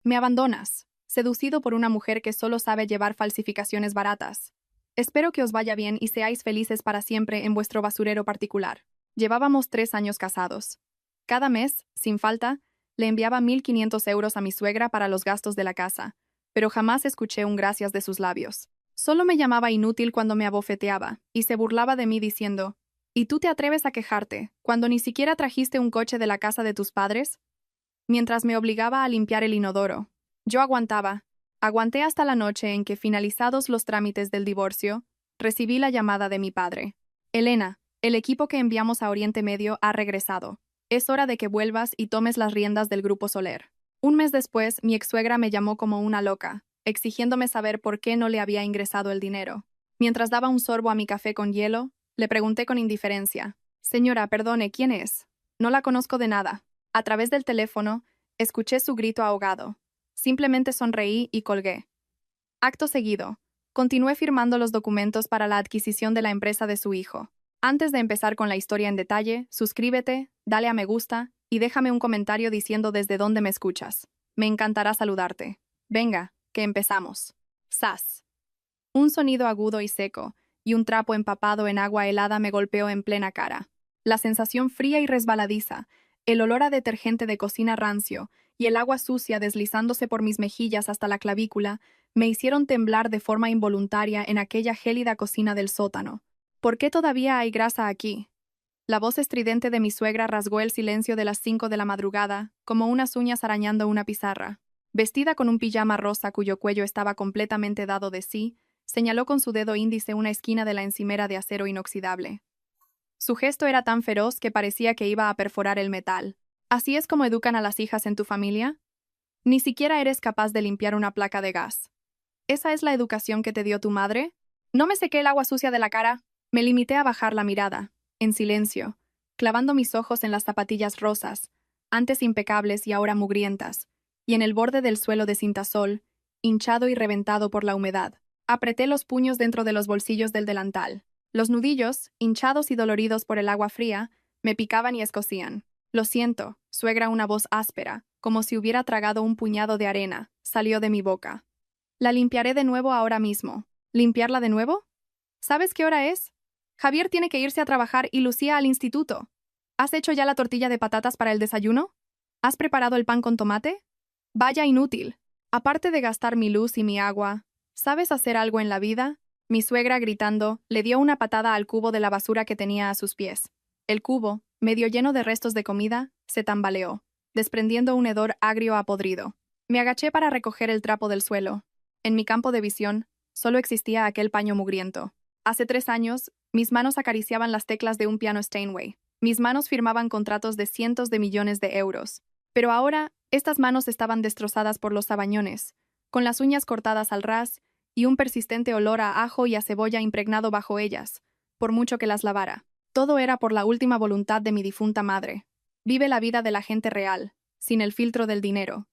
Me abandonas, seducido por una mujer que solo sabe llevar falsificaciones baratas. Espero que os vaya bien y seáis felices para siempre en vuestro basurero particular. Llevábamos 3 años casados. Cada mes, sin falta, le enviaba 1.500 euros a mi suegra para los gastos de la casa, pero jamás escuché un gracias de sus labios. Solo me llamaba inútil cuando me abofeteaba, y se burlaba de mí diciendo, ¿y tú te atreves a quejarte, cuando ni siquiera trajiste un coche de la casa de tus padres? Mientras me obligaba a limpiar el inodoro. Yo aguantaba. Aguanté hasta la noche en que, finalizados los trámites del divorcio, recibí la llamada de mi padre. Elena, el equipo que enviamos a Oriente Medio ha regresado. Es hora de que vuelvas y tomes las riendas del Grupo Soler. Un mes después, mi ex-suegra me llamó como una loca, exigiéndome saber por qué no le había ingresado el dinero. Mientras daba un sorbo a mi café con hielo, le pregunté con indiferencia. Señora, perdone, ¿quién es? No la conozco de nada. A través del teléfono, escuché su grito ahogado. Simplemente sonreí y colgué. Acto seguido, continué firmando los documentos para la adquisición de la empresa de su hijo. Antes de empezar con la historia en detalle, suscríbete, dale a me gusta y déjame un comentario diciendo desde dónde me escuchas. Me encantará saludarte. Venga, que empezamos. ¡Sas! Un sonido agudo y seco, y un trapo empapado en agua helada me golpeó en plena cara. La sensación fría y resbaladiza, el olor a detergente de cocina rancio y el agua sucia deslizándose por mis mejillas hasta la clavícula me hicieron temblar de forma involuntaria en aquella gélida cocina del sótano. ¿Por qué todavía hay grasa aquí? La voz estridente de mi suegra rasgó el silencio de las 5 de la madrugada, como unas uñas arañando una pizarra. Vestida con un pijama rosa cuyo cuello estaba completamente dado de sí, señaló con su dedo índice una esquina de la encimera de acero inoxidable. Su gesto era tan feroz que parecía que iba a perforar el metal. ¿Así es como educan a las hijas en tu familia? Ni siquiera eres capaz de limpiar una placa de gas. ¿Esa es la educación que te dio tu madre? No me sequé el agua sucia de la cara. Me limité a bajar la mirada, en silencio, clavando mis ojos en las zapatillas rosas, antes impecables y ahora mugrientas, y en el borde del suelo de cintasol, hinchado y reventado por la humedad. Apreté los puños dentro de los bolsillos del delantal. Los nudillos, hinchados y doloridos por el agua fría, me picaban y escocían. Lo siento, suegra, una voz áspera, como si hubiera tragado un puñado de arena, salió de mi boca. La limpiaré de nuevo ahora mismo. ¿Limpiarla de nuevo? ¿Sabes qué hora es? Javier tiene que irse a trabajar y Lucía al instituto. ¿Has hecho ya la tortilla de patatas para el desayuno? ¿Has preparado el pan con tomate? Vaya inútil. Aparte de gastar mi luz y mi agua, ¿sabes hacer algo en la vida? Mi suegra, gritando, le dio una patada al cubo de la basura que tenía a sus pies. El cubo, medio lleno de restos de comida, se tambaleó, desprendiendo un hedor agrio a podrido. Me agaché para recoger el trapo del suelo. En mi campo de visión, solo existía aquel paño mugriento. Hace 3 años, mis manos acariciaban las teclas de un piano Steinway. Mis manos firmaban contratos de cientos de millones de euros. Pero ahora, estas manos estaban destrozadas por los sabañones, con las uñas cortadas al ras y un persistente olor a ajo y a cebolla impregnado bajo ellas, por mucho que las lavara. Todo era por la última voluntad de mi difunta madre. Vive la vida de la gente real, sin el filtro del dinero.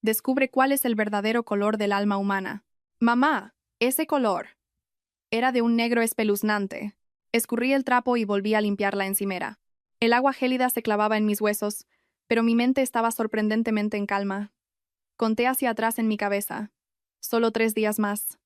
Descubre cuál es el verdadero color del alma humana. Mamá, ese color. Era de un negro espeluznante. Escurrí el trapo y volví a limpiar la encimera. El agua gélida se clavaba en mis huesos, pero mi mente estaba sorprendentemente en calma. Conté hacia atrás en mi cabeza. Solo 3 días más.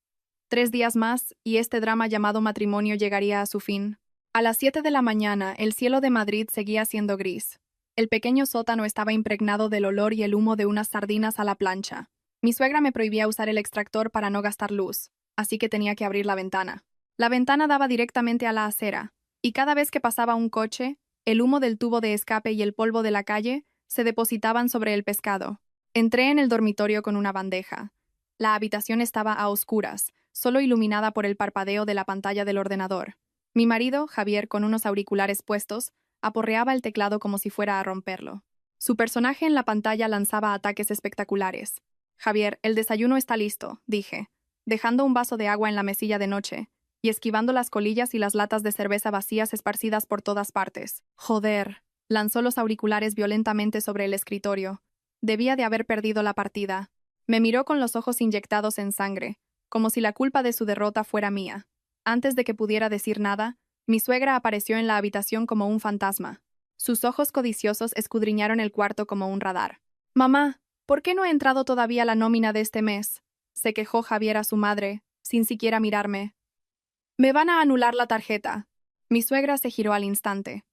3 días más, y este drama llamado matrimonio llegaría a su fin. A las 7 de la mañana, el cielo de Madrid seguía siendo gris. El pequeño sótano estaba impregnado del olor y el humo de unas sardinas a la plancha. Mi suegra me prohibía usar el extractor para no gastar luz, así que tenía que abrir la ventana. La ventana daba directamente a la acera, y cada vez que pasaba un coche, el humo del tubo de escape y el polvo de la calle se depositaban sobre el pescado. Entré en el dormitorio con una bandeja. La habitación estaba a oscuras, solo iluminada por el parpadeo de la pantalla del ordenador. Mi marido, Javier, con unos auriculares puestos, aporreaba el teclado como si fuera a romperlo. Su personaje en la pantalla lanzaba ataques espectaculares. Javier, el desayuno está listo, dije, dejando un vaso de agua en la mesilla de noche, y esquivando las colillas y las latas de cerveza vacías esparcidas por todas partes. Joder, lanzó los auriculares violentamente sobre el escritorio. Debía de haber perdido la partida. Me miró con los ojos inyectados en sangre, como si la culpa de su derrota fuera mía. Antes de que pudiera decir nada, mi suegra apareció en la habitación como un fantasma. Sus ojos codiciosos escudriñaron el cuarto como un radar. Mamá, ¿Por qué no ha entrado todavía la nómina de este mes? Se quejó Javier a su madre, sin siquiera mirarme. Me van a anular la tarjeta. Mi suegra se giró al instante.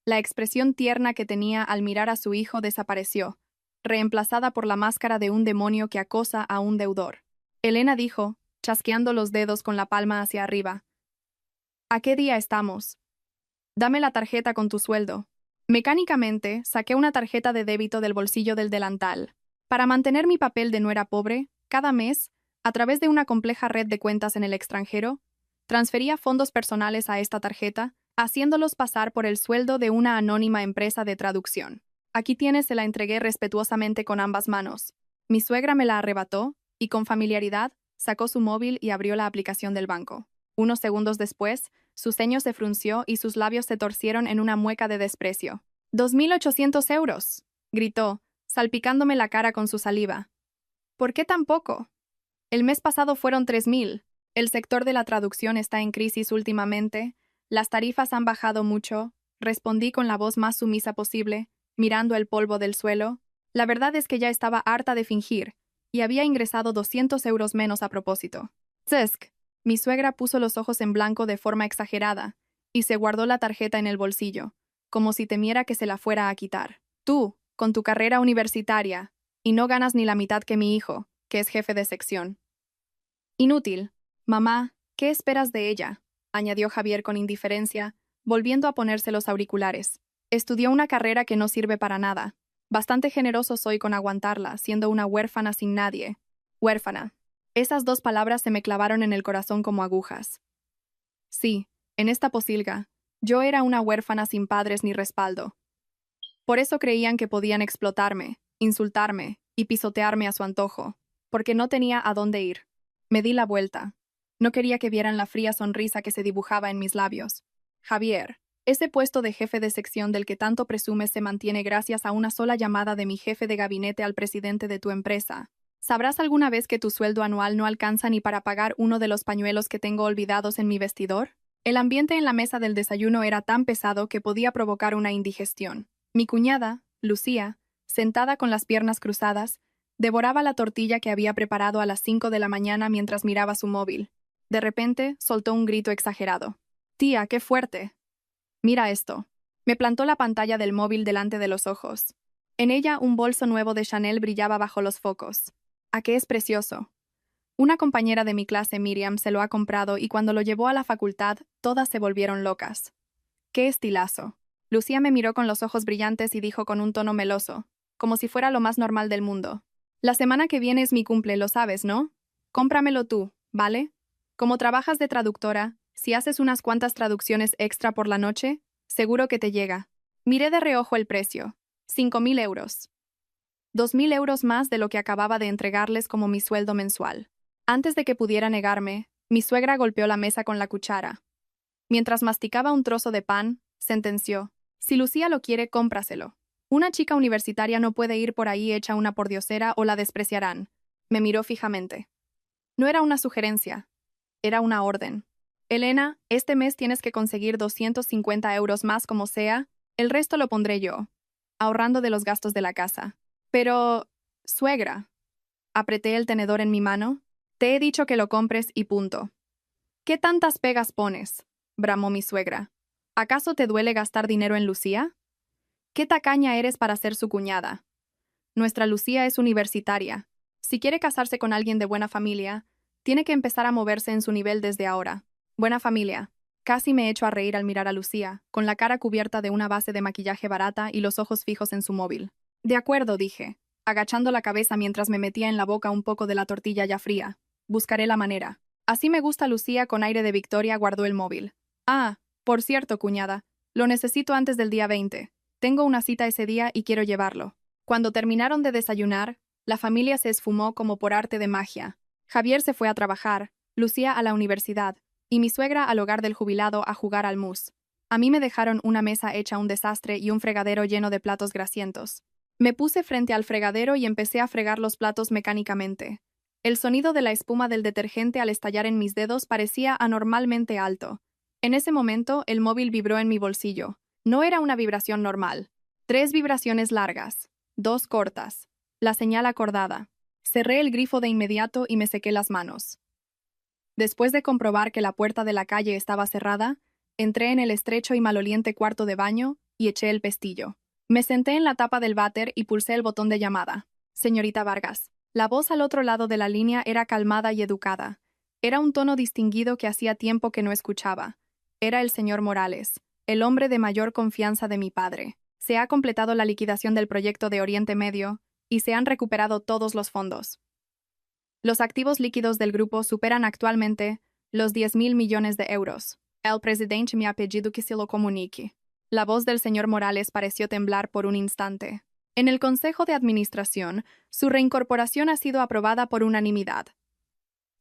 La expresión tierna que tenía al mirar a su hijo desapareció, reemplazada por la máscara de un demonio que acosa a un deudor. Elena dijo, chasqueando los dedos con la palma hacia arriba. ¿A qué día estamos? Dame la tarjeta con tu sueldo. Mecánicamente, saqué una tarjeta de débito del bolsillo del delantal. Para mantener mi papel de nuera pobre, cada mes, a través de una compleja red de cuentas en el extranjero, transfería fondos personales a esta tarjeta, haciéndolos pasar por el sueldo de una anónima empresa de traducción. Aquí tienes, se la entregué respetuosamente con ambas manos. Mi suegra me la arrebató y con familiaridad sacó su móvil y abrió la aplicación del banco. Unos segundos después, su ceño se frunció y sus labios se torcieron en una mueca de desprecio. «¡2.800 euros!», gritó, salpicándome la cara con su saliva. «¿Por qué tan poco? El mes pasado fueron 3.000. El sector de la traducción está en crisis últimamente. Las tarifas han bajado mucho», respondí con la voz más sumisa posible, mirando el polvo del suelo. La verdad es que ya estaba harta de fingir, y había ingresado 200 euros menos a propósito. «Tsk». Mi suegra puso los ojos en blanco de forma exagerada, y se guardó la tarjeta en el bolsillo, como si temiera que se la fuera a quitar. «Tú, con tu carrera universitaria, y no ganas ni la mitad que mi hijo, que es jefe de sección». «Inútil. Mamá, ¿qué esperas de ella?», añadió Javier con indiferencia, volviendo a ponerse los auriculares. «Estudió una carrera que no sirve para nada. Bastante generoso soy con aguantarla, siendo una huérfana sin nadie». Huérfana. Esas dos palabras se me clavaron en el corazón como agujas. Sí, en esta posilga, yo era una huérfana sin padres ni respaldo. Por eso creían que podían explotarme, insultarme y pisotearme a su antojo, porque no tenía a dónde ir. Me di la vuelta. No quería que vieran la fría sonrisa que se dibujaba en mis labios. «Javier, ese puesto de jefe de sección del que tanto presumes se mantiene gracias a una sola llamada de mi jefe de gabinete al presidente de tu empresa. ¿Sabrás alguna vez que tu sueldo anual no alcanza ni para pagar uno de los pañuelos que tengo olvidados en mi vestidor?» El ambiente en la mesa del desayuno era tan pesado que podía provocar una indigestión. Mi cuñada, Lucía, sentada con las piernas cruzadas, devoraba la tortilla que había preparado a las 5 de la mañana mientras miraba su móvil. De repente, soltó un grito exagerado. «Tía, qué fuerte. Mira esto». Me plantó la pantalla del móvil delante de los ojos. En ella, un bolso nuevo de Chanel brillaba bajo los focos. «¿A qué es precioso?». Una compañera de mi clase, Miriam, se lo ha comprado y cuando lo llevó a la facultad, todas se volvieron locas. «¡Qué estilazo!». Lucía me miró con los ojos brillantes y dijo con un tono meloso, como si fuera lo más normal del mundo: «La semana que viene es mi cumple, lo sabes, ¿no? Cómpramelo tú, ¿vale? Como trabajas de traductora, si haces unas cuantas traducciones extra por la noche, seguro que te llega». Miré de reojo el precio. 5.000 euros. 2.000 euros más de lo que acababa de entregarles como mi sueldo mensual. Antes de que pudiera negarme, mi suegra golpeó la mesa con la cuchara. Mientras masticaba un trozo de pan, sentenció: «Si Lucía lo quiere, cómpraselo. Una chica universitaria no puede ir por ahí hecha una pordiosera o la despreciarán». Me miró fijamente. No era una sugerencia, era una orden. «Elena, este mes tienes que conseguir 250 euros más como sea, el resto lo pondré yo, ahorrando de los gastos de la casa». «Pero, suegra». Apreté el tenedor en mi mano. «Te he dicho que lo compres y punto». «¿Qué tantas pegas pones?», bramó mi suegra. «¿Acaso te duele gastar dinero en Lucía? ¿Qué tacaña eres para ser su cuñada? Nuestra Lucía es universitaria. Si quiere casarse con alguien de buena familia, tiene que empezar a moverse en su nivel desde ahora». Buena familia. Casi me echo a reír al mirar a Lucía, con la cara cubierta de una base de maquillaje barata y los ojos fijos en su móvil. «De acuerdo», dije, agachando la cabeza mientras me metía en la boca un poco de la tortilla ya fría. «Buscaré la manera». «Así me gusta». Lucía, con aire de victoria, guardó el móvil. «Ah, por cierto, cuñada, lo necesito antes del día 20. Tengo una cita ese día y quiero llevarlo». Cuando terminaron de desayunar, la familia se esfumó como por arte de magia. Javier se fue a trabajar, Lucía a la universidad, y mi suegra al hogar del jubilado a jugar al mus. A mí me dejaron una mesa hecha un desastre y un fregadero lleno de platos grasientos. Me puse frente al fregadero y empecé a fregar los platos mecánicamente. El sonido de la espuma del detergente al estallar en mis dedos parecía anormalmente alto. En ese momento, el móvil vibró en mi bolsillo. No era una vibración normal. 3 vibraciones largas, 2 cortas. La señal acordada. Cerré el grifo de inmediato y me sequé las manos. Después de comprobar que la puerta de la calle estaba cerrada, entré en el estrecho y maloliente cuarto de baño y eché el pestillo. Me senté en la tapa del váter y pulsé el botón de llamada. Señorita Vargas. La voz al otro lado de la línea era calmada y educada. Era un tono distinguido que hacía tiempo que no escuchaba. Era el señor Morales, el hombre de mayor confianza de mi padre. Se ha completado la liquidación del proyecto de Oriente Medio y se han recuperado todos los fondos. Los activos líquidos del grupo superan actualmente los 10.000 millones de euros. El presidente me ha pedido que se lo comunique. La voz del señor Morales pareció temblar por un instante. En el Consejo de Administración, su reincorporación ha sido aprobada por unanimidad.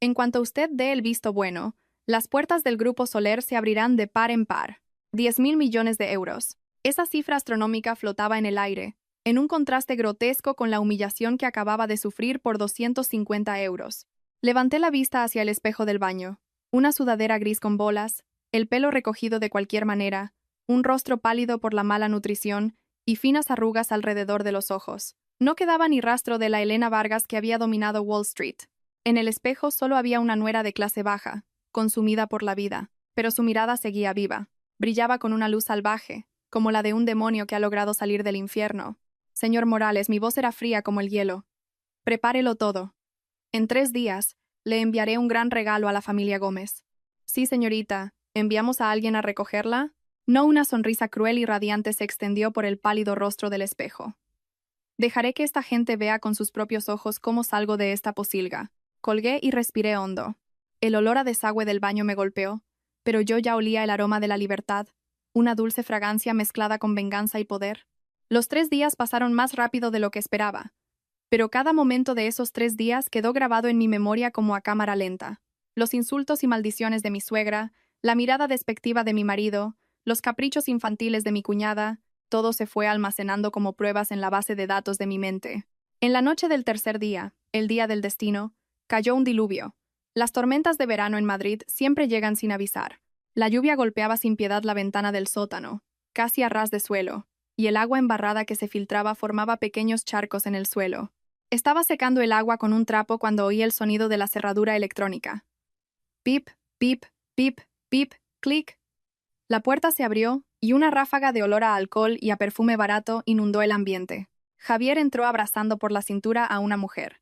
En cuanto usted dé el visto bueno, las puertas del Grupo Soler se abrirán de par en par. 10.000 millones de euros. Esa cifra astronómica flotaba en el aire, en un contraste grotesco con la humillación que acababa de sufrir por 250 euros. Levanté la vista hacia el espejo del baño. Una sudadera gris con bolas, el pelo recogido de cualquier manera, un rostro pálido por la mala nutrición y finas arrugas alrededor de los ojos. No quedaba ni rastro de la Elena Vargas que había dominado Wall Street. En el espejo solo había una nuera de clase baja, consumida por la vida, pero su mirada seguía viva. Brillaba con una luz salvaje, como la de un demonio que ha logrado salir del infierno. Señor Morales, mi voz era fría como el hielo. Prepárelo todo. En 3 días, le enviaré un gran regalo a la familia Gómez. Sí, señorita, ¿enviamos a alguien a recogerla? No, una sonrisa cruel y radiante se extendió por el pálido rostro del espejo. Dejaré que esta gente vea con sus propios ojos cómo salgo de esta posilga. Colgué y respiré hondo. El olor a desagüe del baño me golpeó, pero yo ya olía el aroma de la libertad, una dulce fragancia mezclada con venganza y poder. Los 3 días pasaron más rápido de lo que esperaba, pero cada momento de esos 3 días quedó grabado en mi memoria como a cámara lenta. Los insultos y maldiciones de mi suegra, la mirada despectiva de mi marido, los caprichos infantiles de mi cuñada, todo se fue almacenando como pruebas en la base de datos de mi mente. En la noche del tercer día, el día del destino, cayó un diluvio. Las tormentas de verano en Madrid siempre llegan sin avisar. La lluvia golpeaba sin piedad la ventana del sótano, casi a ras de suelo, y el agua embarrada que se filtraba formaba pequeños charcos en el suelo. Estaba secando el agua con un trapo cuando oí el sonido de la cerradura electrónica. Pip, pip, pip, pip, clic. La puerta se abrió, y una ráfaga de olor a alcohol y a perfume barato inundó el ambiente. Javier entró abrazando por la cintura a una mujer.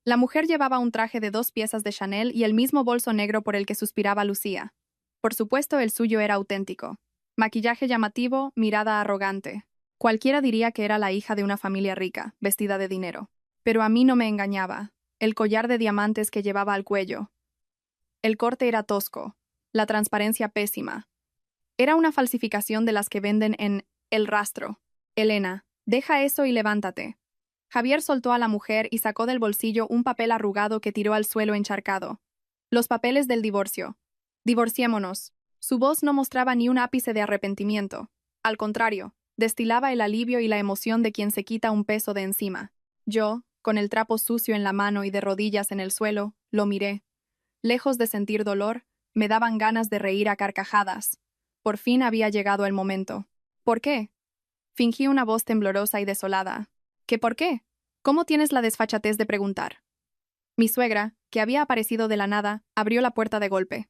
La mujer llevaba un traje de 2 piezas de Chanel y el mismo bolso negro por el que suspiraba Lucía. Por supuesto, el suyo era auténtico. Maquillaje llamativo, mirada arrogante. Cualquiera diría que era la hija de una familia rica, vestida de dinero. Pero a mí no me engañaba. El collar de diamantes que llevaba al cuello. El corte era tosco. La transparencia pésima. Era una falsificación de las que venden en El Rastro. Elena, deja eso y levántate. Javier soltó a la mujer y sacó del bolsillo un papel arrugado que tiró al suelo encharcado. Los papeles del divorcio. Divorciémonos. Su voz no mostraba ni un ápice de arrepentimiento. Al contrario, destilaba el alivio y la emoción de quien se quita un peso de encima. Yo, con el trapo sucio en la mano y de rodillas en el suelo, lo miré. Lejos de sentir dolor, me daban ganas de reír a carcajadas. Por fin había llegado el momento. ¿Por qué? Fingí una voz temblorosa y desolada. ¿Qué por qué? ¿Cómo tienes la desfachatez de preguntar? Mi suegra, que había aparecido de la nada, abrió la puerta de golpe.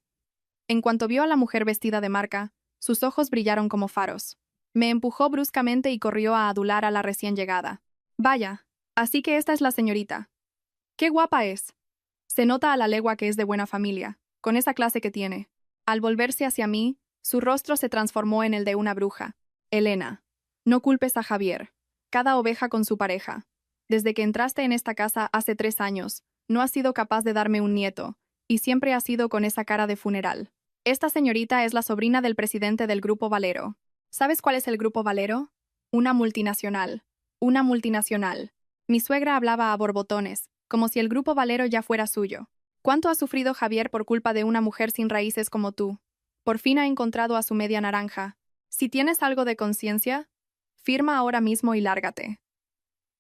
En cuanto vio a la mujer vestida de marca, sus ojos brillaron como faros. Me empujó bruscamente y corrió a adular a la recién llegada. Vaya, así que esta es la señorita. ¡Qué guapa es! Se nota a la legua que es de buena familia, con esa clase que tiene. Al volverse hacia mí, su rostro se transformó en el de una bruja. Elena, no culpes a Javier. Cada oveja con su pareja. Desde que entraste en esta casa hace 3 años, no has sido capaz de darme un nieto, y siempre has sido con esa cara de funeral. Esta señorita es la sobrina del presidente del Grupo Valero. ¿Sabes cuál es el Grupo Valero? Una multinacional. Una multinacional. Mi suegra hablaba a borbotones, como si el Grupo Valero ya fuera suyo. ¿Cuánto ha sufrido Javier por culpa de una mujer sin raíces como tú? Por fin ha encontrado a su media naranja. Si tienes algo de conciencia, firma ahora mismo y lárgate.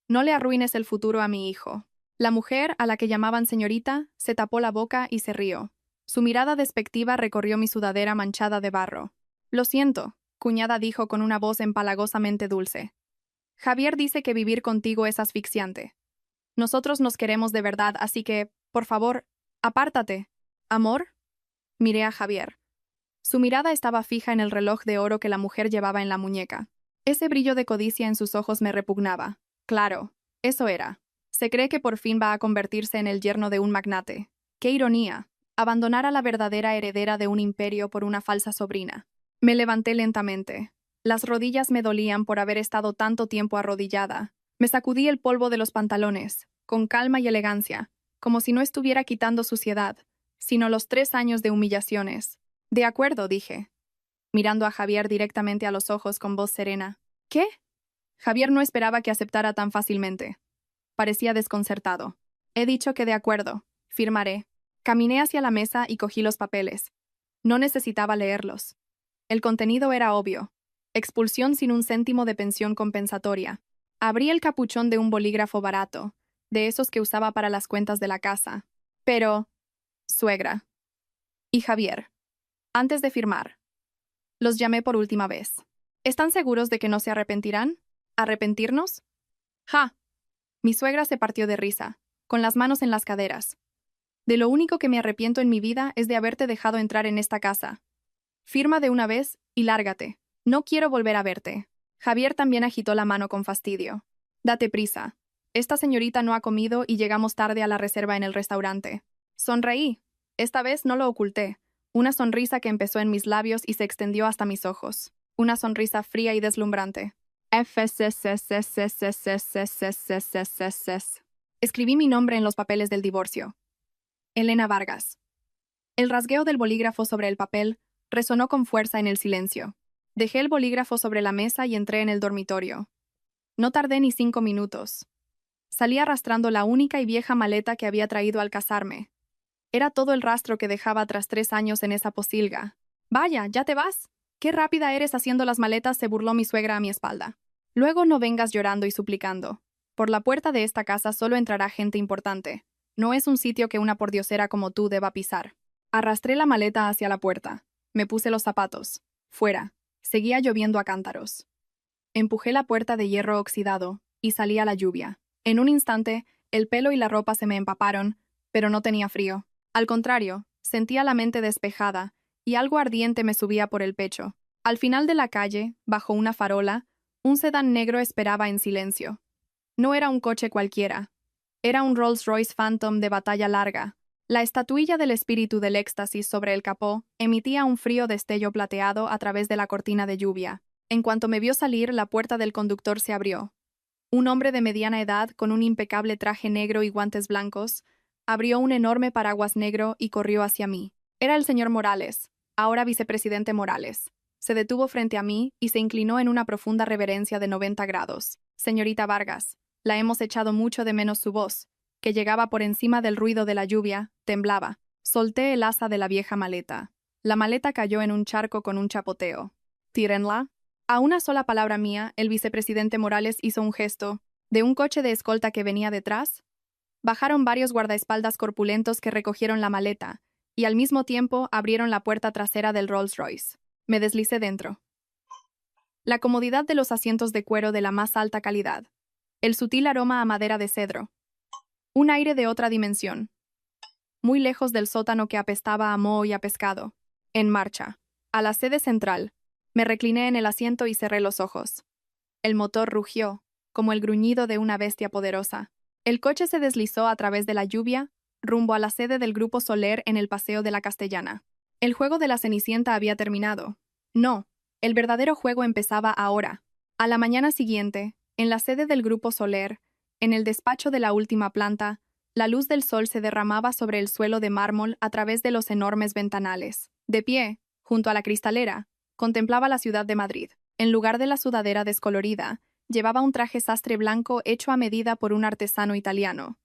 No le arruines el futuro a mi hijo. La mujer, a la que llamaban señorita, se tapó la boca y se rió. Su mirada despectiva recorrió mi sudadera manchada de barro. Lo siento, cuñada dijo con una voz empalagosamente dulce. Javier dice que vivir contigo es asfixiante. Nosotros nos queremos de verdad, así que, por favor, apártate. ¿Amor? Miré a Javier. Su mirada estaba fija en el reloj de oro que la mujer llevaba en la muñeca. Ese brillo de codicia en sus ojos me repugnaba. Claro, eso era. Se cree que por fin va a convertirse en el yerno de un magnate. ¡Qué ironía! Abandonar a la verdadera heredera de un imperio por una falsa sobrina. Me levanté lentamente. Las rodillas me dolían por haber estado tanto tiempo arrodillada. Me sacudí el polvo de los pantalones, con calma y elegancia, como si no estuviera quitando suciedad, sino los 3 años de humillaciones. De acuerdo, dije, mirando a Javier directamente a los ojos con voz serena. ¿Qué? Javier no esperaba que aceptara tan fácilmente. Parecía desconcertado. He dicho que de acuerdo. Firmaré. Caminé hacia la mesa y cogí los papeles. No necesitaba leerlos. El contenido era obvio. Expulsión sin un céntimo de pensión compensatoria. Abrí el capuchón de un bolígrafo barato, de esos que usaba para las cuentas de la casa. Pero, suegra y Javier, antes de firmar, los llamé por última vez. ¿Están seguros de que no se arrepentirán? ¿Arrepentirnos? ¡Ja! Mi suegra se partió de risa, con las manos en las caderas. De lo único que me arrepiento en mi vida es de haberte dejado entrar en esta casa. Firma de una vez y lárgate. No quiero volver a verte. Javier también agitó la mano con fastidio. Date prisa. Esta señorita no ha comido y llegamos tarde a la reserva en el restaurante. Sonreí. Esta vez no lo oculté. Una sonrisa que empezó en mis labios y se extendió hasta mis ojos. Una sonrisa fría y deslumbrante. Escribí mi nombre en los papeles del divorcio. Elena Vargas. El rasgueo del bolígrafo sobre el papel resonó con fuerza en el silencio. Dejé el bolígrafo sobre la mesa y entré en el dormitorio. No tardé ni 5 minutos. Salí arrastrando la única y vieja maleta que había traído al casarme. Era todo el rastro que dejaba tras 3 años en esa posilga. «Vaya, ¿ya te vas? Qué rápida eres haciendo las maletas», se burló mi suegra a mi espalda. «Luego no vengas llorando y suplicando. Por la puerta de esta casa solo entrará gente importante. No es un sitio que una pordiosera como tú deba pisar». Arrastré la maleta hacia la puerta. Me puse los zapatos. Fuera. Seguía lloviendo a cántaros. Empujé la puerta de hierro oxidado y salí a la lluvia. En un instante, el pelo y la ropa se me empaparon, pero no tenía frío. Al contrario, sentía la mente despejada y algo ardiente me subía por el pecho. Al final de la calle, bajo una farola, un sedán negro esperaba en silencio. No era un coche cualquiera. Era un Rolls-Royce Phantom de batalla larga. La estatuilla del espíritu del éxtasis sobre el capó emitía un frío destello plateado a través de la cortina de lluvia. En cuanto me vio salir, la puerta del conductor se abrió. Un hombre de mediana edad, con un impecable traje negro y guantes blancos, abrió un enorme paraguas negro y corrió hacia mí. Era el señor Morales, ahora vicepresidente Morales. Se detuvo frente a mí y se inclinó en una profunda reverencia de 90 grados. «Señorita Vargas, la hemos echado mucho de menos su voz», que llegaba por encima del ruido de la lluvia, temblaba. Solté el asa de la vieja maleta. La maleta cayó en un charco con un chapoteo. «Tírenla». A una sola palabra mía, el vicepresidente Morales hizo un gesto. De un coche de escolta que venía detrás, bajaron varios guardaespaldas corpulentos que recogieron la maleta, y al mismo tiempo abrieron la puerta trasera del Rolls-Royce. Me deslicé dentro. La comodidad de los asientos de cuero de la más alta calidad. El sutil aroma a madera de cedro. Un aire de otra dimensión. Muy lejos del sótano que apestaba a moho y a pescado. En marcha. A la sede central. Me recliné en el asiento y cerré los ojos. El motor rugió, como el gruñido de una bestia poderosa. El coche se deslizó a través de la lluvia, rumbo a la sede del Grupo Soler en el Paseo de la Castellana. El juego de la Cenicienta había terminado. No, el verdadero juego empezaba ahora. A la mañana siguiente, en la sede del Grupo Soler, en el despacho de la última planta, la luz del sol se derramaba sobre el suelo de mármol a través de los enormes ventanales. De pie, junto a la cristalera, contemplaba la ciudad de Madrid. En lugar de la sudadera descolorida, llevaba un traje sastre blanco hecho a medida por un artesano italiano.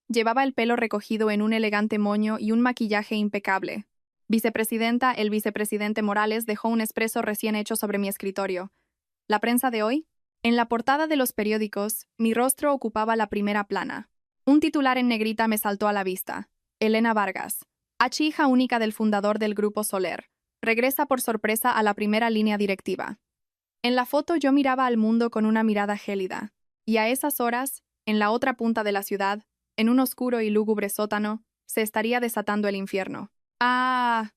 Llevaba el pelo recogido en un elegante moño y un maquillaje impecable. Vicepresidenta, el vicepresidente Morales dejó un expreso recién hecho sobre mi escritorio. ¿La prensa de hoy? En la portada de los periódicos, mi rostro ocupaba la primera plana. Un titular en negrita me saltó a la vista. Elena Vargas, hija única del fundador del Grupo Soler, regresa por sorpresa a la primera línea directiva. En la foto yo miraba al mundo con una mirada gélida, y a esas horas, en la otra punta de la ciudad, en un oscuro y lúgubre sótano, se estaría desatando el infierno. ¡Ah!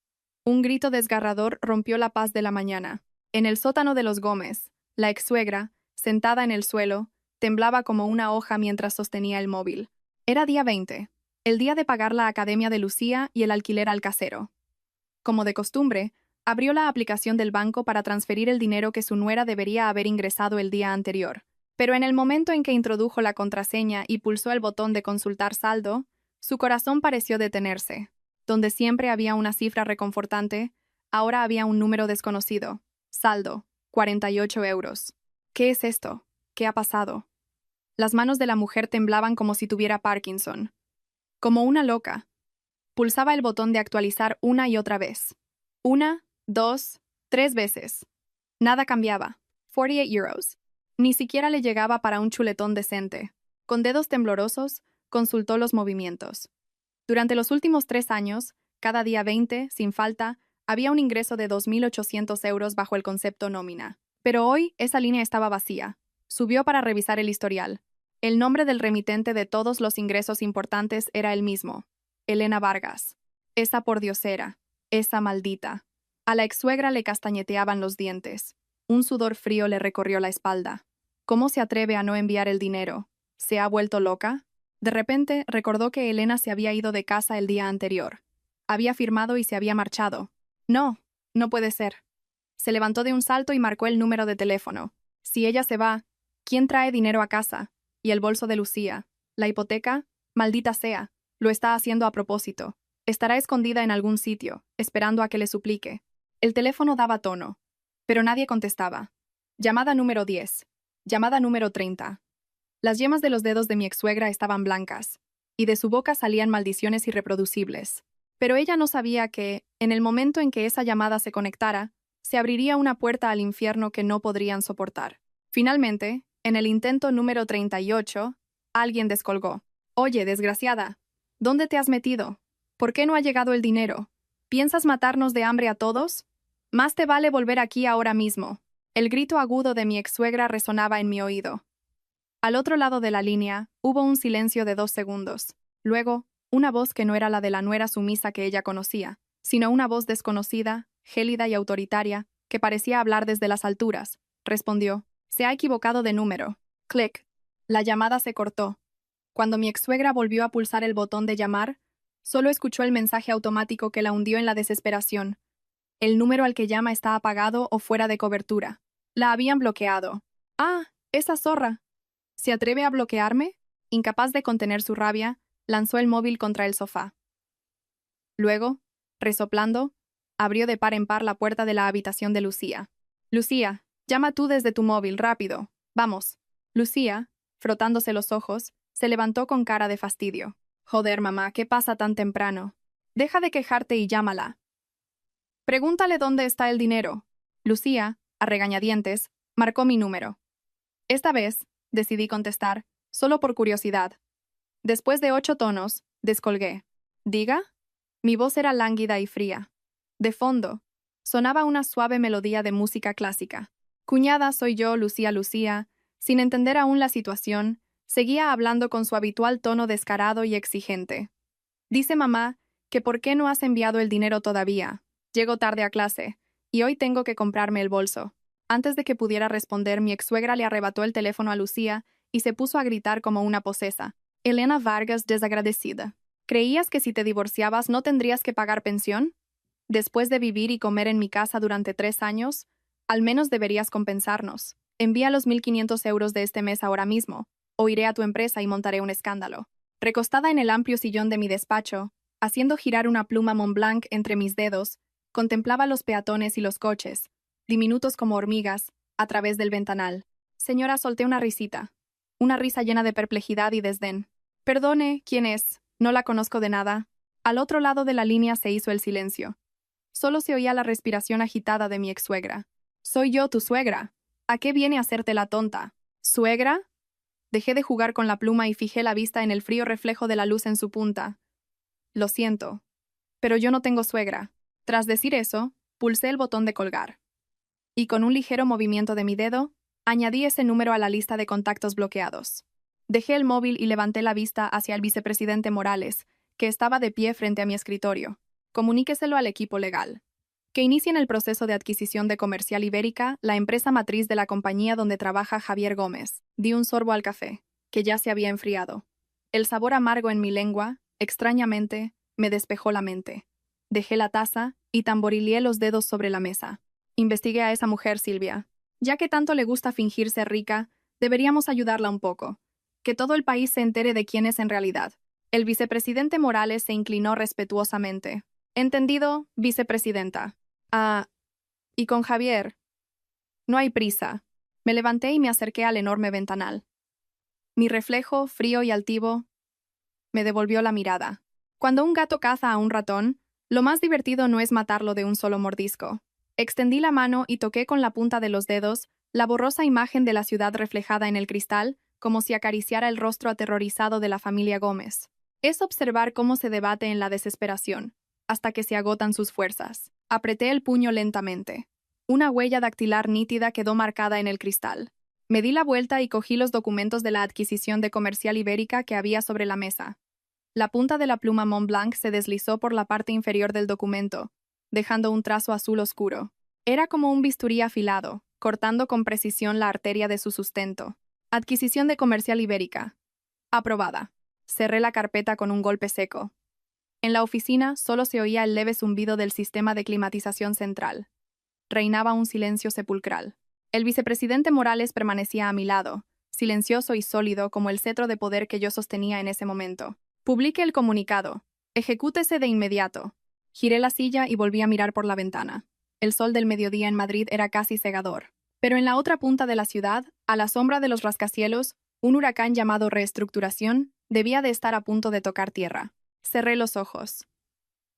Un grito desgarrador rompió la paz de la mañana. En el sótano de los Gómez, la ex-suegra, sentada en el suelo, temblaba como una hoja mientras sostenía el móvil. Era día 20, el día de pagar la academia de Lucía y el alquiler al casero. Como de costumbre, abrió la aplicación del banco para transferir el dinero que su nuera debería haber ingresado el día anterior. Pero en el momento en que introdujo la contraseña y pulsó el botón de consultar saldo, su corazón pareció detenerse. Donde siempre había una cifra reconfortante, ahora había un número desconocido. Saldo, 48 euros. ¿Qué es esto? ¿Qué ha pasado? Las manos de la mujer temblaban como si tuviera Parkinson. Como una loca. Pulsaba el botón de actualizar una y otra vez. 1, 2, 3 veces. Nada cambiaba. 48 euros. Ni siquiera le llegaba para un chuletón decente. Con dedos temblorosos, consultó los movimientos. Durante los últimos 3 años, cada día 20, sin falta, había un ingreso de 2.800 euros bajo el concepto nómina. Pero hoy esa línea estaba vacía. Subió para revisar el historial. El nombre del remitente de todos los ingresos importantes era el mismo: Elena Vargas. Esa pordiosera. Esa maldita. A la ex-suegra le castañeteaban los dientes. Un sudor frío le recorrió la espalda. ¿Cómo se atreve a no enviar el dinero? ¿Se ha vuelto loca? De repente recordó que Elena se había ido de casa el día anterior. Había firmado y se había marchado. No, no puede ser. Se levantó de un salto y marcó el número de teléfono. Si ella se va, ¿quién trae dinero a casa? Y el bolso de Lucía. ¿La hipoteca? Maldita sea. Lo está haciendo a propósito. Estará escondida en algún sitio, esperando a que le suplique. El teléfono daba tono, pero nadie contestaba. Llamada número 10. Llamada número 30. Las yemas de los dedos de mi ex-suegra estaban blancas, y de su boca salían maldiciones irreproducibles. Pero ella no sabía que, en el momento en que esa llamada se conectara, se abriría una puerta al infierno que no podrían soportar. Finalmente, en el intento número 38, alguien descolgó. «Oye, desgraciada, ¿dónde te has metido? ¿Por qué no ha llegado el dinero? ¿Piensas matarnos de hambre a todos? Más te vale volver aquí ahora mismo». El grito agudo de mi ex-suegra resonaba en mi oído. Al otro lado de la línea, hubo un silencio de 2 segundos. Luego, una voz que no era la de la nuera sumisa que ella conocía, sino una voz desconocida, gélida y autoritaria, que parecía hablar desde las alturas, respondió: «Se ha equivocado de número». Clic. La llamada se cortó. Cuando mi ex-suegra volvió a pulsar el botón de llamar, solo escuchó el mensaje automático que la hundió en la desesperación. El número al que llama está apagado o fuera de cobertura. La habían bloqueado. «Ah, esa zorra. ¿Se atreve a bloquearme?». Incapaz de contener su rabia, lanzó el móvil contra el sofá. Luego, resoplando, abrió de par en par la puerta de la habitación de Lucía. «Lucía, llama tú desde tu móvil, rápido. Vamos». Lucía, frotándose los ojos, se levantó con cara de fastidio. «Joder, mamá, ¿qué pasa tan temprano? Deja de quejarte y llámala. Pregúntale dónde está el dinero». Lucía, a regañadientes, marcó mi número. Esta vez, decidí contestar, solo por curiosidad. Después de 8 tonos, descolgué. «¿Diga?». Mi voz era lánguida y fría. De fondo, sonaba una suave melodía de música clásica. «Cuñada, soy yo, Lucía Lucía». Sin entender aún la situación, seguía hablando con su habitual tono descarado y exigente. «Dice mamá que por qué no has enviado el dinero todavía. Llego tarde a clase, y hoy tengo que comprarme el bolso». Antes de que pudiera responder, mi ex-suegra le arrebató el teléfono a Lucía y se puso a gritar como una posesa. «Elena Vargas, desagradecida. ¿Creías que si te divorciabas no tendrías que pagar pensión? Después de vivir y comer en mi casa durante 3 años, al menos deberías compensarnos. Envía los 1.500 euros de este mes ahora mismo, o iré a tu empresa y montaré un escándalo». Recostada en el amplio sillón de mi despacho, haciendo girar una pluma Montblanc entre mis dedos, contemplaba los peatones y los coches, diminutos como hormigas, a través del ventanal. «Señora», solté una risita. Una risa llena de perplejidad y desdén. «Perdone, ¿quién es? No la conozco de nada». Al otro lado de la línea se hizo el silencio. Solo se oía la respiración agitada de mi ex-suegra. «Soy yo, tu suegra. ¿A qué viene a hacerte la tonta? ¿Suegra?». Dejé de jugar con la pluma y fijé la vista en el frío reflejo de la luz en su punta. «Lo siento, pero yo no tengo suegra». Tras decir eso, pulsé el botón de colgar. Y con un ligero movimiento de mi dedo, añadí ese número a la lista de contactos bloqueados. Dejé el móvil y levanté la vista hacia el vicepresidente Morales, que estaba de pie frente a mi escritorio. Comuníqueselo al equipo legal. Que inicien el proceso de adquisición de Comercial Ibérica, la empresa matriz de la compañía donde trabaja Javier Gómez. Di un sorbo al café, que ya se había enfriado. El sabor amargo en mi lengua, extrañamente, me despejó la mente. Dejé la taza y tamborileé los dedos sobre la mesa. Investigué a esa mujer, Silvia. Ya que tanto le gusta fingir ser rica, deberíamos ayudarla un poco. Que todo el país se entere de quién es en realidad. El vicepresidente Morales se inclinó respetuosamente. Entendido, vicepresidenta. Ah, y con Javier. No hay prisa. Me levanté y me acerqué al enorme ventanal. Mi reflejo, frío y altivo, me devolvió la mirada. Cuando un gato caza a un ratón, lo más divertido no es matarlo de un solo mordisco. Extendí la mano y toqué con la punta de los dedos la borrosa imagen de la ciudad reflejada en el cristal, como si acariciara el rostro aterrorizado de la familia Gómez. Es observar cómo se debate en la desesperación, hasta que se agotan sus fuerzas. Apreté el puño lentamente. Una huella dactilar nítida quedó marcada en el cristal. Me di la vuelta y cogí los documentos de la adquisición de Comercial Ibérica que había sobre la mesa. La punta de la pluma Montblanc se deslizó por la parte inferior del documento, dejando un trazo azul oscuro. Era como un bisturí afilado, cortando con precisión la arteria de su sustento. Adquisición de Comercial Ibérica. Aprobada. Cerré la carpeta con un golpe seco. En la oficina solo se oía el leve zumbido del sistema de climatización central. Reinaba un silencio sepulcral. El vicepresidente Morales permanecía a mi lado, silencioso y sólido como el cetro de poder que yo sostenía en ese momento. Publique el comunicado. Ejecútese de inmediato. Giré la silla y volví a mirar por la ventana. El sol del mediodía en Madrid era casi cegador. Pero en la otra punta de la ciudad, a la sombra de los rascacielos, un huracán llamado reestructuración debía de estar a punto de tocar tierra. Cerré los ojos.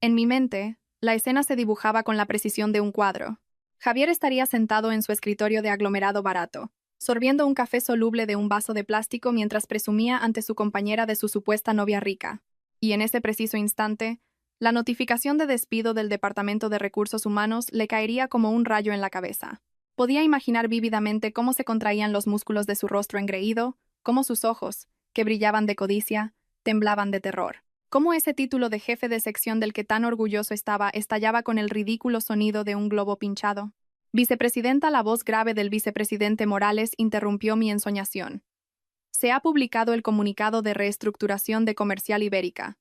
En mi mente, la escena se dibujaba con la precisión de un cuadro. Javier estaría sentado en su escritorio de aglomerado barato, sorbiendo un café soluble de un vaso de plástico mientras presumía ante su compañera de su supuesta novia rica. Y en ese preciso instante, la notificación de despido del Departamento de Recursos Humanos le caería como un rayo en la cabeza. Podía imaginar vívidamente cómo se contraían los músculos de su rostro engreído, cómo sus ojos, que brillaban de codicia, temblaban de terror. Cómo ese título de jefe de sección del que tan orgulloso estaba estallaba con el ridículo sonido de un globo pinchado. Vicepresidenta, la voz grave del vicepresidente Morales interrumpió mi ensoñación. Se ha publicado el comunicado de reestructuración de Comercial Ibérica.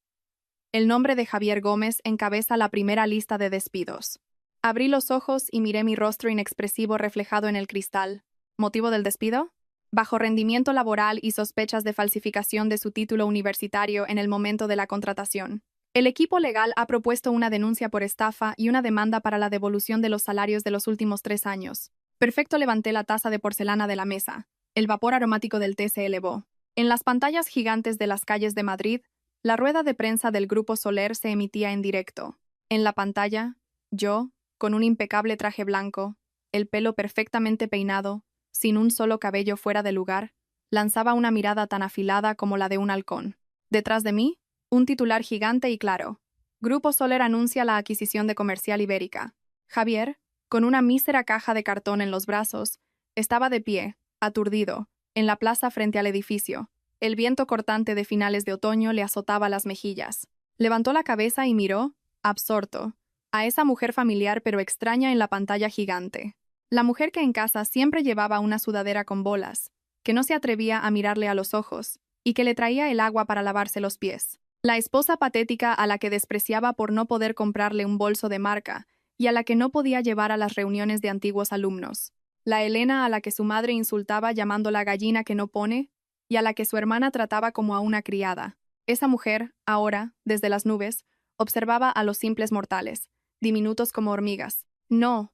El nombre de Javier Gómez encabeza la primera lista de despidos. Abrí los ojos y miré mi rostro inexpresivo reflejado en el cristal. ¿Motivo del despido? Bajo rendimiento laboral y sospechas de falsificación de su título universitario en el momento de la contratación. El equipo legal ha propuesto una denuncia por estafa y una demanda para la devolución de los salarios de los últimos 3 años. Perfecto, levanté la taza de porcelana de la mesa. El vapor aromático del té se elevó. En las pantallas gigantes de las calles de Madrid, la rueda de prensa del Grupo Soler se emitía en directo. En la pantalla, yo, con un impecable traje blanco, el pelo perfectamente peinado, sin un solo cabello fuera de lugar, lanzaba una mirada tan afilada como la de un halcón. Detrás de mí, un titular gigante y claro. Grupo Soler anuncia la adquisición de Comercial Ibérica. Javier, con una mísera caja de cartón en los brazos, estaba de pie, aturdido, en la plaza frente al edificio. El viento cortante de finales de otoño le azotaba las mejillas. Levantó la cabeza y miró, absorto, a esa mujer familiar pero extraña en la pantalla gigante. La mujer que en casa siempre llevaba una sudadera con bolas, que no se atrevía a mirarle a los ojos, y que le traía el agua para lavarse los pies. La esposa patética a la que despreciaba por no poder comprarle un bolso de marca, y a la que no podía llevar a las reuniones de antiguos alumnos. La Elena a la que su madre insultaba llamándola gallina que no pone, y a la que su hermana trataba como a una criada. Esa mujer, ahora, desde las nubes, observaba a los simples mortales, diminutos como hormigas. No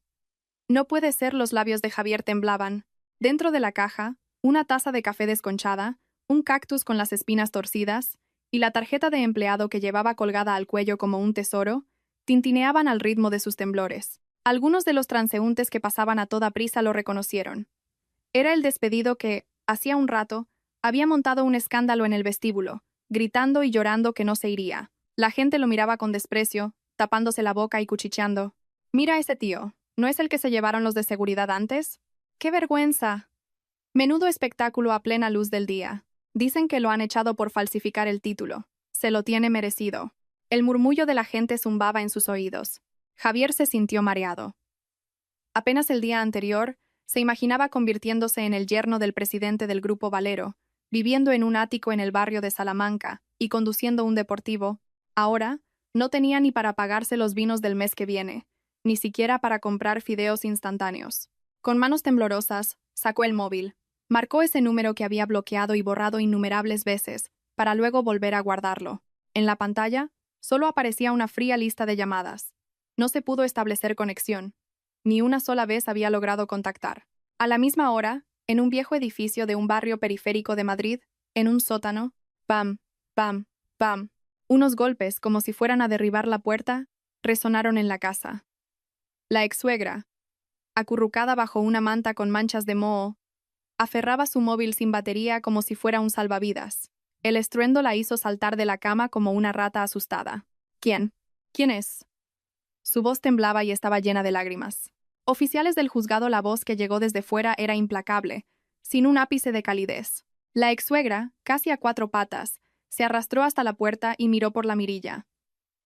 puede ser, los labios de Javier temblaban. Dentro de la caja, una taza de café desconchada, un cactus con las espinas torcidas, y la tarjeta de empleado que llevaba colgada al cuello como un tesoro, tintineaban al ritmo de sus temblores. Algunos de los transeúntes que pasaban a toda prisa lo reconocieron. Era el despedido que, hacía un rato, había montado un escándalo en el vestíbulo, gritando y llorando que no se iría. La gente lo miraba con desprecio, tapándose la boca y cuchicheando. «Mira a ese tío. ¿No es el que se llevaron los de seguridad antes? ¡Qué vergüenza!». Menudo espectáculo a plena luz del día. Dicen que lo han echado por falsificar el título. Se lo tiene merecido. El murmullo de la gente zumbaba en sus oídos. Javier se sintió mareado. Apenas el día anterior, se imaginaba convirtiéndose en el yerno del presidente del Grupo Valero, viviendo en un ático en el barrio de Salamanca y conduciendo un deportivo. Ahora, no tenía ni para pagarse los vinos del mes que viene, ni siquiera para comprar fideos instantáneos. Con manos temblorosas, sacó el móvil. Marcó ese número que había bloqueado y borrado innumerables veces, para luego volver a guardarlo. En la pantalla, solo aparecía una fría lista de llamadas. No se pudo establecer conexión. Ni una sola vez había logrado contactar. A la misma hora, en un viejo edificio de un barrio periférico de Madrid, en un sótano, pam, pam, pam. Unos golpes, como si fueran a derribar la puerta, resonaron en la casa. La ex-suegra, acurrucada bajo una manta con manchas de moho, aferraba su móvil sin batería como si fuera un salvavidas. El estruendo la hizo saltar de la cama como una rata asustada. ¿Quién? ¿Quién es? Su voz temblaba y estaba llena de lágrimas. Oficiales del juzgado, la voz que llegó desde fuera era implacable, sin un ápice de calidez. La ex-suegra, casi a cuatro patas, se arrastró hasta la puerta y miró por la mirilla.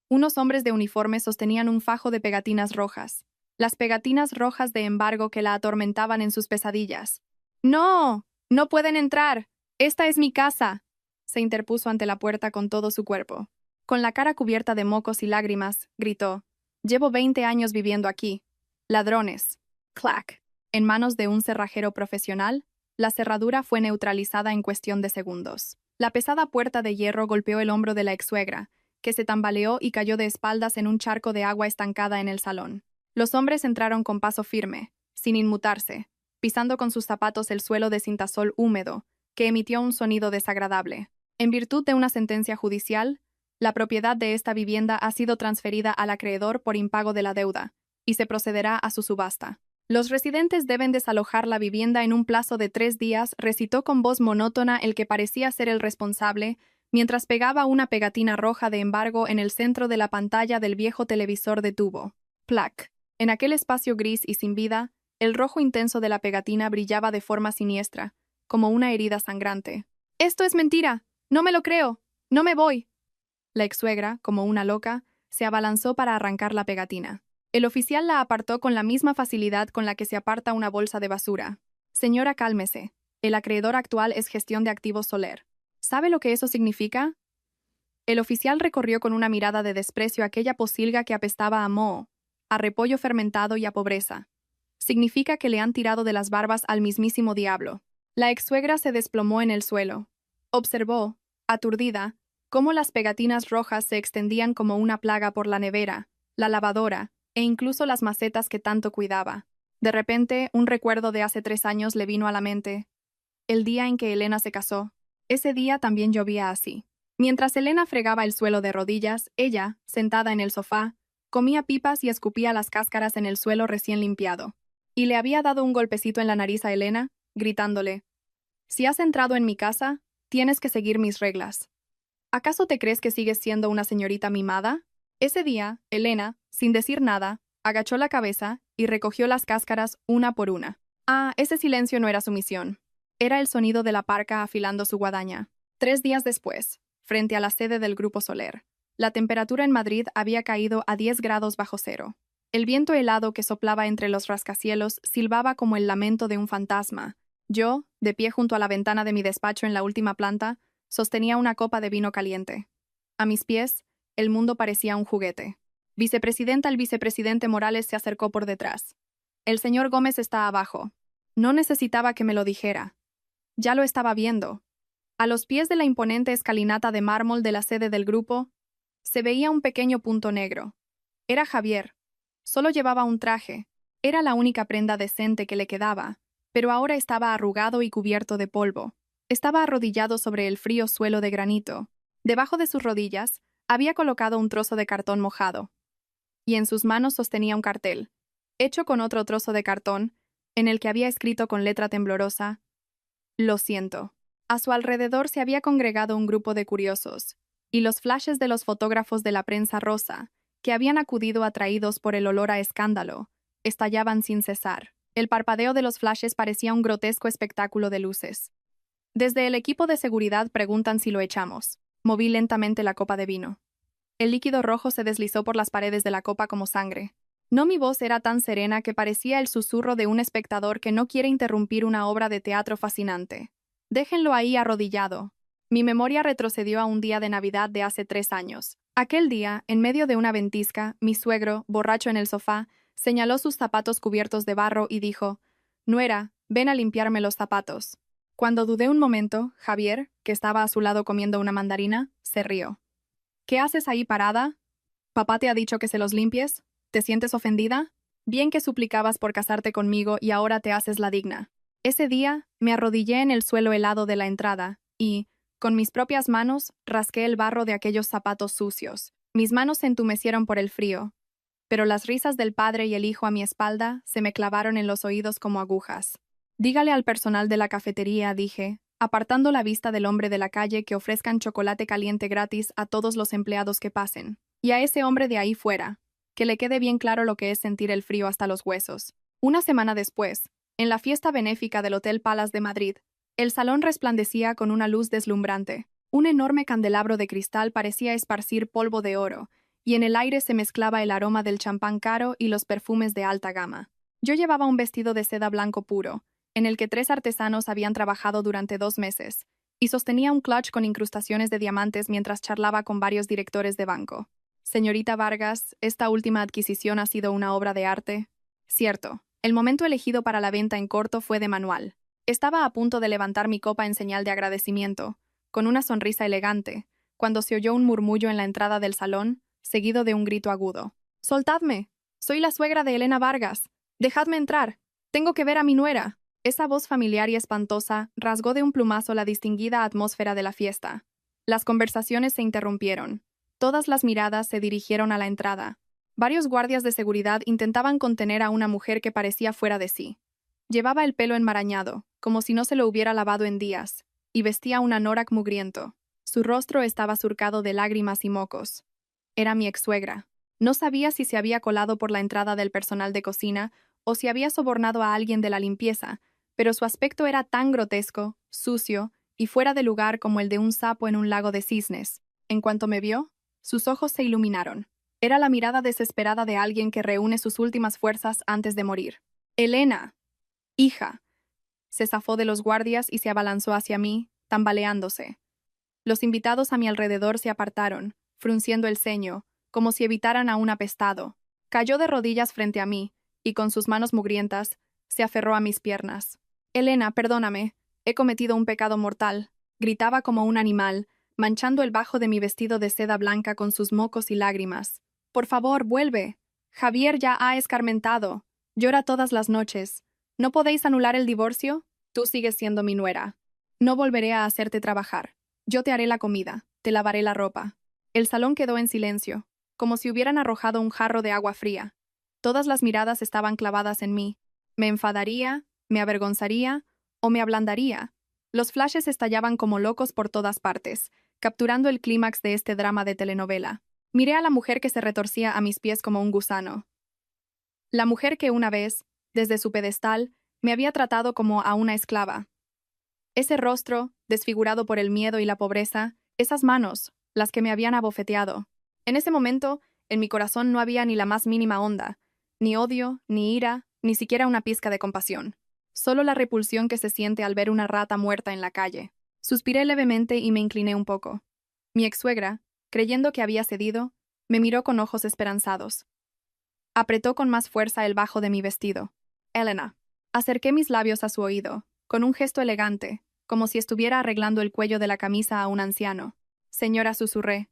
Unos hombres de uniforme sostenían un fajo de pegatinas rojas. Las pegatinas rojas de embargo que la atormentaban en sus pesadillas. ¡No! ¡No pueden entrar! ¡Esta es mi casa!, se interpuso ante la puerta con todo su cuerpo. Con la cara cubierta de mocos y lágrimas, gritó: «Llevo 20 años viviendo aquí. Ladrones». Clac. En manos de un cerrajero profesional, la cerradura fue neutralizada en cuestión de segundos. La pesada puerta de hierro golpeó el hombro de la ex-suegra, que se tambaleó y cayó de espaldas en un charco de agua estancada en el salón. Los hombres entraron con paso firme, sin inmutarse, pisando con sus zapatos el suelo de cintasol húmedo, que emitió un sonido desagradable. En virtud de una sentencia judicial, la propiedad de esta vivienda ha sido transferida al acreedor por impago de la deuda, y se procederá a su subasta. Los residentes deben desalojar la vivienda en un plazo de 3 días, recitó con voz monótona el que parecía ser el responsable, mientras pegaba una pegatina roja de embargo en el centro de la pantalla del viejo televisor de tubo. Plac. En aquel espacio gris y sin vida, el rojo intenso de la pegatina brillaba de forma siniestra, como una herida sangrante. «¡Esto es mentira! ¡No me lo creo! ¡No me voy!». La ex-suegra, como una loca, se abalanzó para arrancar la pegatina. El oficial la apartó con la misma facilidad con la que se aparta una bolsa de basura. «Señora, cálmese. El acreedor actual es Gestión de Activos Soler. ¿Sabe lo que eso significa?». El oficial recorrió con una mirada de desprecio aquella posilga que apestaba a moho, a repollo fermentado y a pobreza. «Significa que le han tirado de las barbas al mismísimo diablo». La ex-suegra se desplomó en el suelo. Observó, aturdida, cómo las pegatinas rojas se extendían como una plaga por la nevera, la lavadora, e incluso las macetas que tanto cuidaba. De repente, un recuerdo de hace 3 años le vino a la mente. El día en que Elena se casó. Ese día también llovía así. Mientras Elena fregaba el suelo de rodillas, ella, sentada en el sofá, comía pipas y escupía las cáscaras en el suelo recién limpiado. Y le había dado un golpecito en la nariz a Elena, gritándole: «Si has entrado en mi casa, tienes que seguir mis reglas. ¿Acaso te crees que sigues siendo una señorita mimada?». Ese día, Elena, sin decir nada, agachó la cabeza y recogió las cáscaras una por una. Ese silencio no era su misión. Era el sonido de la parca afilando su guadaña. 3 días después, frente a la sede del Grupo Soler, la temperatura en Madrid había caído a 10 grados bajo cero. El viento helado que soplaba entre los rascacielos silbaba como el lamento de un fantasma. Yo, de pie junto a la ventana de mi despacho en la última planta, sostenía una copa de vino caliente. A mis pies, el mundo parecía un juguete. «Vicepresidenta». El vicepresidente Morales se acercó por detrás. «El señor Gómez está abajo». No necesitaba que me lo dijera. Ya lo estaba viendo. A los pies de la imponente escalinata de mármol de la sede del grupo, se veía un pequeño punto negro. Era Javier. Solo llevaba un traje. Era la única prenda decente que le quedaba, pero ahora estaba arrugado y cubierto de polvo. Estaba arrodillado sobre el frío suelo de granito. Debajo de sus rodillas, había colocado un trozo de cartón mojado. Y en sus manos sostenía un cartel, hecho con otro trozo de cartón, en el que había escrito con letra temblorosa: «Lo siento». A su alrededor se había congregado un grupo de curiosos, y los flashes de los fotógrafos de la prensa rosa, que habían acudido atraídos por el olor a escándalo, estallaban sin cesar. El parpadeo de los flashes parecía un grotesco espectáculo de luces. Desde el equipo de seguridad preguntan si lo echamos. Moví lentamente la copa de vino. El líquido rojo se deslizó por las paredes de la copa como sangre. No, mi voz era tan serena que parecía el susurro de un espectador que no quiere interrumpir una obra de teatro fascinante. Déjenlo ahí arrodillado. Mi memoria retrocedió a un día de Navidad de hace 3 años. Aquel día, en medio de una ventisca, mi suegro, borracho en el sofá, señaló sus zapatos cubiertos de barro y dijo: «Nuera, ven a limpiarme los zapatos». Cuando dudé un momento, Javier, que estaba a su lado comiendo una mandarina, se rió. «¿Qué haces ahí parada? ¿Papá te ha dicho que se los limpies? ¿Te sientes ofendida? Bien que suplicabas por casarte conmigo y ahora te haces la digna». Ese día, me arrodillé en el suelo helado de la entrada y, con mis propias manos, rasqué el barro de aquellos zapatos sucios. Mis manos se entumecieron por el frío, pero las risas del padre y el hijo a mi espalda se me clavaron en los oídos como agujas. «Dígale al personal de la cafetería», dije, apartando la vista del hombre de la calle, «que ofrezcan chocolate caliente gratis a todos los empleados que pasen. Y a ese hombre de ahí fuera, que le quede bien claro lo que es sentir el frío hasta los huesos». Una semana después, en la fiesta benéfica del Hotel Palace de Madrid, el salón resplandecía con una luz deslumbrante. Un enorme candelabro de cristal parecía esparcir polvo de oro, y en el aire se mezclaba el aroma del champán caro y los perfumes de alta gama. Yo llevaba un vestido de seda blanco puro, en el que 3 artesanos habían trabajado durante 2 meses, y sostenía un clutch con incrustaciones de diamantes mientras charlaba con varios directores de banco. «Señorita Vargas, esta última adquisición ha sido una obra de arte». Cierto, el momento elegido para la venta en corto fue de manual. Estaba a punto de levantar mi copa en señal de agradecimiento, con una sonrisa elegante, cuando se oyó un murmullo en la entrada del salón, seguido de un grito agudo. «¡Soltadme! Soy la suegra de Elena Vargas. Dejadme entrar. Tengo que ver a mi nuera». Esa voz familiar y espantosa rasgó de un plumazo la distinguida atmósfera de la fiesta. Las conversaciones se interrumpieron. Todas las miradas se dirigieron a la entrada. Varios guardias de seguridad intentaban contener a una mujer que parecía fuera de sí. Llevaba el pelo enmarañado, como si no se lo hubiera lavado en días, y vestía un anorak mugriento. Su rostro estaba surcado de lágrimas y mocos. Era mi ex-suegra. No sabía si se había colado por la entrada del personal de cocina o si había sobornado a alguien de la limpieza, pero su aspecto era tan grotesco, sucio y fuera de lugar como el de un sapo en un lago de cisnes. En cuanto me vio, sus ojos se iluminaron. Era la mirada desesperada de alguien que reúne sus últimas fuerzas antes de morir. «Elena, hija». Se zafó de los guardias y se abalanzó hacia mí, tambaleándose. Los invitados a mi alrededor se apartaron, frunciendo el ceño, como si evitaran a un apestado. Cayó de rodillas frente a mí, y con sus manos mugrientas, se aferró a mis piernas. «Elena, perdóname, he cometido un pecado mortal», gritaba como un animal, manchando el bajo de mi vestido de seda blanca con sus mocos y lágrimas. «Por favor, vuelve. Javier ya ha escarmentado. Llora todas las noches. ¿No podéis anular el divorcio? Tú sigues siendo mi nuera. No volveré a hacerte trabajar. Yo te haré la comida, te lavaré la ropa». El salón quedó en silencio, como si hubieran arrojado un jarro de agua fría. Todas las miradas estaban clavadas en mí. Me enfadaría, me avergonzaría o me ablandaría. Los flashes estallaban como locos por todas partes, capturando el clímax de este drama de telenovela. Miré a la mujer que se retorcía a mis pies como un gusano. La mujer que una vez, desde su pedestal, me había tratado como a una esclava. Ese rostro, desfigurado por el miedo y la pobreza, esas manos, las que me habían abofeteado. En ese momento, en mi corazón no había ni la más mínima onda, ni odio, ni ira, ni siquiera una pizca de compasión. Solo la repulsión que se siente al ver una rata muerta en la calle. Suspiré levemente y me incliné un poco. Mi ex-suegra, creyendo que había cedido, me miró con ojos esperanzados. Apretó con más fuerza el bajo de mi vestido. «Elena». Acerqué mis labios a su oído, con un gesto elegante, como si estuviera arreglando el cuello de la camisa a un anciano. «Señora», susurré,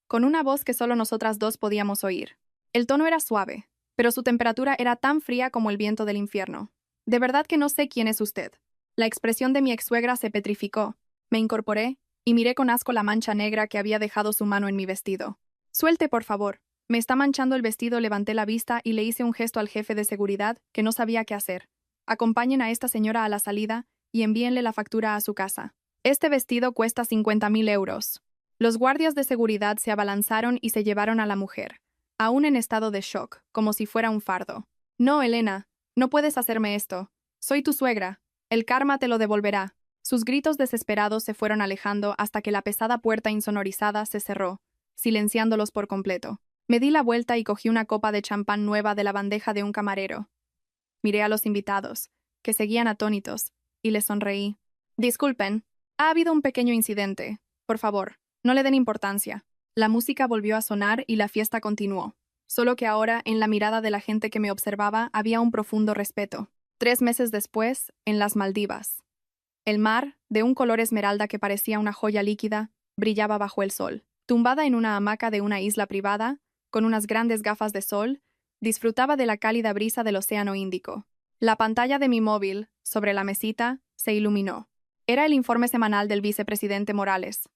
con una voz que solo nosotras dos podíamos oír. El tono era suave, pero su temperatura era tan fría como el viento del infierno. «De verdad que no sé quién es usted». La expresión de mi ex-suegra se petrificó. Me incorporé y miré con asco la mancha negra que había dejado su mano en mi vestido. «Suelte, por favor. Me está manchando el vestido». Levanté la vista y le hice un gesto al jefe de seguridad, que no sabía qué hacer. «Acompañen a esta señora a la salida y envíenle la factura a su casa. Este vestido cuesta 50.000 euros». Los guardias de seguridad se abalanzaron y se llevaron a la mujer, aún en estado de shock, como si fuera un fardo. «No, Elena, no puedes hacerme esto. Soy tu suegra. El karma te lo devolverá». Sus gritos desesperados se fueron alejando hasta que la pesada puerta insonorizada se cerró, silenciándolos por completo. Me di la vuelta y cogí una copa de champán nueva de la bandeja de un camarero. Miré a los invitados, que seguían atónitos, y les sonreí. Disculpen, ha habido un pequeño incidente. Por favor, no le den importancia. La música volvió a sonar y la fiesta continuó. Solo que ahora, en la mirada de la gente que me observaba, había un profundo respeto. 3 meses después, en las Maldivas. El mar, de un color esmeralda que parecía una joya líquida, brillaba bajo el sol. Tumbada en una hamaca de una isla privada, con unas grandes gafas de sol, disfrutaba de la cálida brisa del Océano Índico. La pantalla de mi móvil, sobre la mesita, se iluminó. Era el informe semanal del vicepresidente Morales.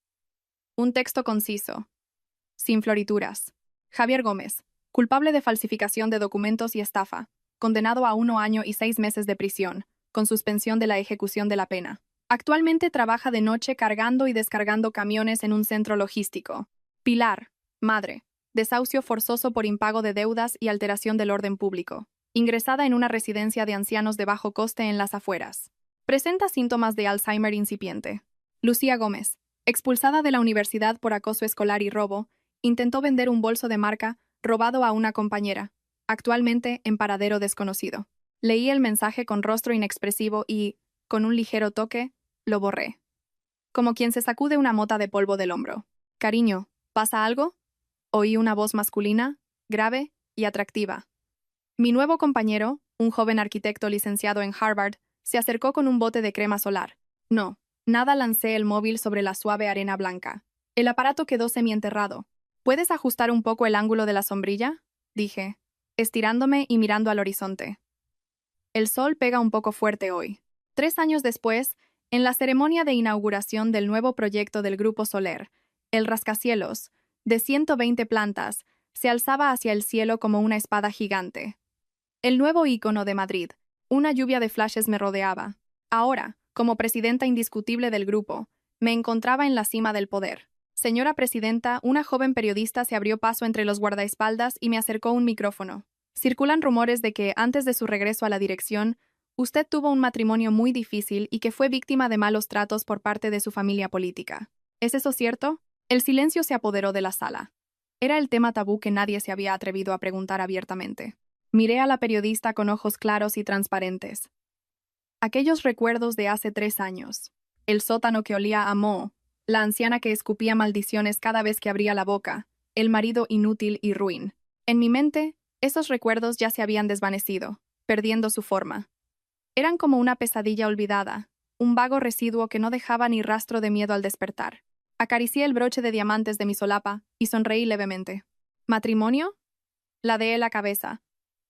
Un texto conciso, sin florituras. Javier Gómez, culpable de falsificación de documentos y estafa, condenado a 1 año y 6 meses de prisión, con suspensión de la ejecución de la pena. Actualmente trabaja de noche cargando y descargando camiones en un centro logístico. Pilar, madre, desahucio forzoso por impago de deudas y alteración del orden público. Ingresada en una residencia de ancianos de bajo coste en las afueras. Presenta síntomas de Alzheimer incipiente. Lucía Gómez, expulsada de la universidad por acoso escolar y robo, intentó vender un bolso de marca robado a una compañera, actualmente en paradero desconocido. Leí el mensaje con rostro inexpresivo y, con un ligero toque, lo borré. Como quien se sacude una mota de polvo del hombro. Cariño, ¿pasa algo? Oí una voz masculina, grave y atractiva. Mi nuevo compañero, un joven arquitecto licenciado en Harvard, se acercó con un bote de crema solar. No, nada, lancé el móvil sobre la suave arena blanca. El aparato quedó semienterrado. ¿Puedes ajustar un poco el ángulo de la sombrilla?, dije, estirándome y mirando al horizonte. El sol pega un poco fuerte hoy. 3 años después, en la ceremonia de inauguración del nuevo proyecto del Grupo Soler, el rascacielos, de 120 plantas, se alzaba hacia el cielo como una espada gigante. El nuevo ícono de Madrid, una lluvia de flashes me rodeaba. Ahora, como presidenta indiscutible del grupo, me encontraba en la cima del poder. Señora presidenta, una joven periodista se abrió paso entre los guardaespaldas y me acercó un micrófono. Circulan rumores de que, antes de su regreso a la dirección, usted tuvo un matrimonio muy difícil y que fue víctima de malos tratos por parte de su familia política. ¿Es eso cierto? El silencio se apoderó de la sala. Era el tema tabú que nadie se había atrevido a preguntar abiertamente. Miré a la periodista con ojos claros y transparentes. Aquellos recuerdos de hace 3 años. El sótano que olía a moho, la anciana que escupía maldiciones cada vez que abría la boca, el marido inútil y ruin. En mi mente, esos recuerdos ya se habían desvanecido, perdiendo su forma. Eran como una pesadilla olvidada, un vago residuo que no dejaba ni rastro de miedo al despertar. Acaricié el broche de diamantes de mi solapa y sonreí levemente. ¿Matrimonio? Ladeé la cabeza,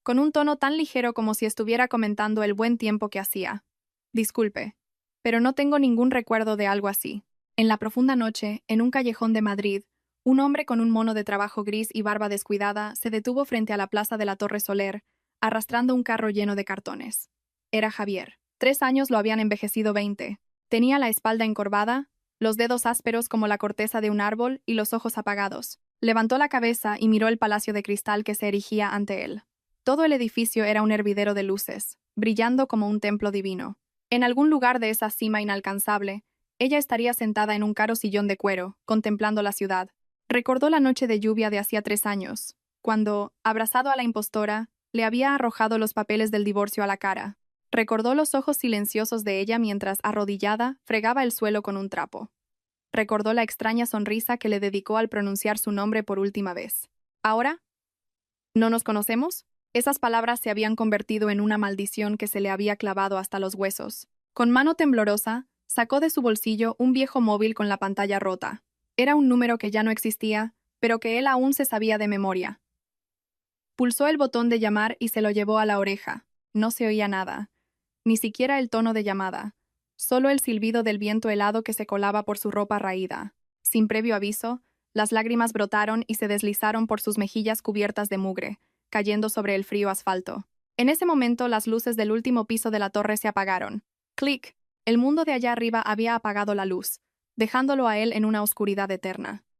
con un tono tan ligero como si estuviera comentando el buen tiempo que hacía. Disculpe, pero no tengo ningún recuerdo de algo así. En la profunda noche, en un callejón de Madrid, un hombre con un mono de trabajo gris y barba descuidada se detuvo frente a la plaza de la Torre Soler, arrastrando un carro lleno de cartones. Era Javier. 3 años lo habían envejecido 20. Tenía la espalda encorvada, los dedos ásperos como la corteza de un árbol y los ojos apagados. Levantó la cabeza y miró el palacio de cristal que se erigía ante él. Todo el edificio era un hervidero de luces, brillando como un templo divino. En algún lugar de esa cima inalcanzable, ella estaría sentada en un caro sillón de cuero, contemplando la ciudad. Recordó la noche de lluvia de hacía 3 años, cuando, abrazado a la impostora, le había arrojado los papeles del divorcio a la cara. Recordó los ojos silenciosos de ella mientras, arrodillada, fregaba el suelo con un trapo. Recordó la extraña sonrisa que le dedicó al pronunciar su nombre por última vez. ¿Ahora? ¿No nos conocemos? Esas palabras se habían convertido en una maldición que se le había clavado hasta los huesos. Con mano temblorosa, sacó de su bolsillo un viejo móvil con la pantalla rota. Era un número que ya no existía, pero que él aún se sabía de memoria. Pulsó el botón de llamar y se lo llevó a la oreja. No se oía nada, ni siquiera el tono de llamada, solo el silbido del viento helado que se colaba por su ropa raída. Sin previo aviso, las lágrimas brotaron y se deslizaron por sus mejillas cubiertas de mugre, cayendo sobre el frío asfalto. En ese momento, las luces del último piso de la torre se apagaron. ¡Clic! El mundo de allá arriba había apagado la luz, dejándolo a él en una oscuridad eterna.